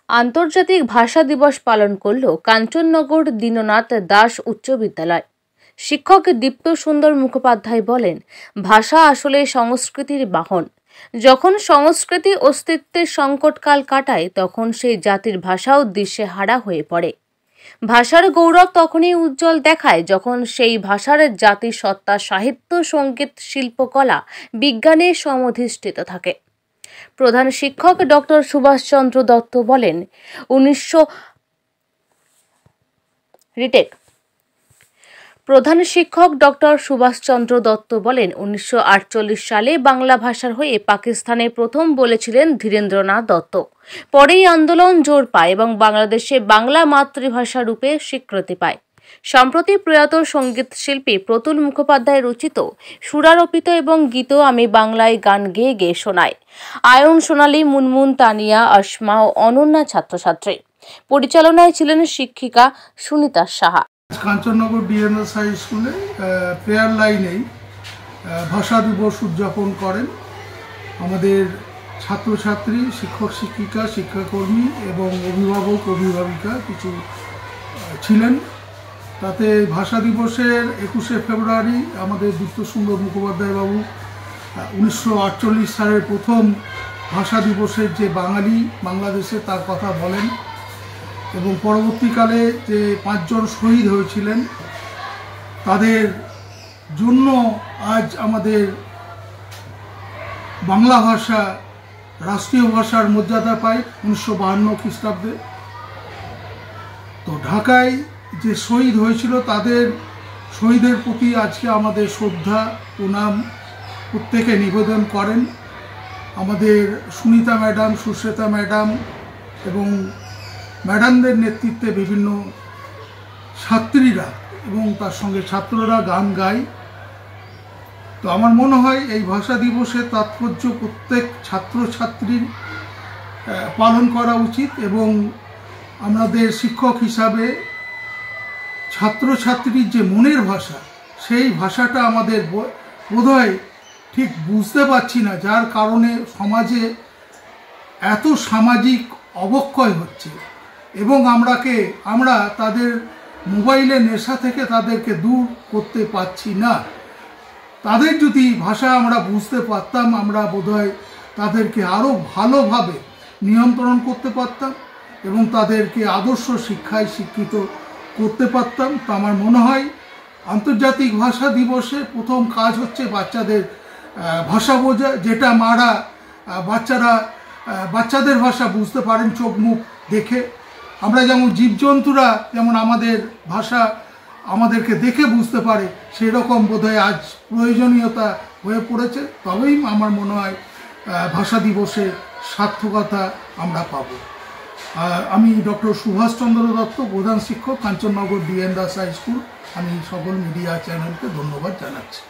আন্তর্জাতিক ভাষা দিবস পালন করল কাঞ্চননগর দীননাথ দাস উচ্চ বিদ্যালয়। শিক্ষক দীপ্ত সুন্দর মুখোপাধ্যায় বলেন, ভাষা আসলে সংস্কৃতির বাহন। যখন সংস্কৃতি অস্তিত্বের সংকটকাল কাটায়, তখন সেই জাতির ভাষাও দিশেহারা হয়ে পড়ে। ভাষার গৌরব তখনই উজ্জ্বল দেখায় যখন সেই ভাষার জাতির সত্তা সাহিত্য, সঙ্গীত, শিল্পকলা, বিজ্ঞানে সমধিষ্ঠিত থাকে। প্রধান শিক্ষক ডক্টর সুভাষচন্দ্র দত্ত বলেন, 1948 সালে বাংলা ভাষার হয়ে পাকিস্তানে প্রথম বলেছিলেন ধীরেন্দ্রনাথ দত্ত। পরেই আন্দোলন জোর পায় এবং বাংলাদেশে বাংলা মাতৃভাষা রূপে স্বীকৃতি পায়। সম্প্রতি প্রয়াত সঙ্গীত শিল্পী প্রতুল মুখোপাধ্যায় রচিত, সুরারোপিত এবং গীত আমি বাংলায় গান গেয়ে গেয়ে শোনাই। আয়ন, সোনালী, মুনমুন, তানিয়া, আসমা ও অনন্যা ছাত্রছাত্রী। পরিচালনায় ছিলেন শিক্ষিকা সুনিতা সাহা। কাঞ্চননগর ডিএনএস হাই স্কুলে প্রেয়ার লাইনেই ভাষা দিবস উদযাপন করেন আমাদের ছাত্রছাত্রী, শিক্ষক শিক্ষিকা, শিক্ষাকর্মী এবং অভিভাবক অভিভাবিকা কিছু ছিলেন। তাতে ভাষা দিবসের 21শে ফেব্রুয়ারি আমাদের দীপ্ত সুন্দর মুখোপাধ্যায় বাবু 1948 সালের প্রথম ভাষা দিবসের যে বাঙালি বাংলাদেশে তার কথা বলেন এবং পরবর্তীকালে যে 5 জন শহীদ হয়েছিলেন তাদের জন্য আজ আমাদের বাংলা ভাষা রাষ্ট্রীয় ভাষার মর্যাদা পায় 1952 খ্রিস্টাব্দে। তো ঢাকায় যে শহীদ হয়েছিল তাদের শহীদের প্রতি আজকে আমাদের শ্রদ্ধা প্রণাম প্রত্যেকে নিবেদন করেন। আমাদের সুনিতা ম্যাডাম, সুশ্বেতা ম্যাডাম এবং ম্যাডামদের নেতৃত্বে বিভিন্ন ছাত্রীরা এবং তার সঙ্গে ছাত্ররা গান গায়। তো আমার মনে হয় এই ভাষা দিবসের তাৎপর্য প্রত্যেক ছাত্রছাত্রীর পালন করা উচিত এবং আমাদের শিক্ষক হিসাবে ছাত্রছাত্রীর যে মনের ভাষা, সেই ভাষাটা আমাদের বোধহয় ঠিক বুঝতে পারছি না, যার কারণে সমাজে এত সামাজিক অবক্ষয় হচ্ছে এবং আমরা তাদের মোবাইলের নেশা থেকে তাদেরকে দূর করতে পারছি না। তাদের যদি ভাষা আমরা বুঝতে পারতাম, আমরা বোধহয় তাদেরকে আরও ভালোভাবে নিয়ন্ত্রণ করতে পারতাম এবং তাদেরকে আদর্শ শিক্ষায় শিক্ষিত করতে পারতাম। তো আমার মনে হয় আন্তর্জাতিক ভাষা দিবসে প্রথম কাজ হচ্ছে বাচ্চাদের ভাষা বোঝা, যেটা মারা বাচ্চাদের ভাষা বুঝতে পারেন চোখ মুখ দেখে। আমরা যেমন জীবজন্তুরা যেমন আমাদের ভাষা আমাদেরকে দেখে বুঝতে পারে, সেরকম বোধহয় আজ প্রয়োজনীয়তা হয়ে পড়েছে। তবেই আমার মনে হয় ভাষা দিবসের সার্থকতা আমরা পাব। আমি ডক্টর সুভাষচন্দ্র দত্ত, প্রধান শিক্ষক, Kanchannagar DN Das high school. আমি সকল মিডিয়া চ্যানেলকে ধন্যবাদ জানাচ্ছি।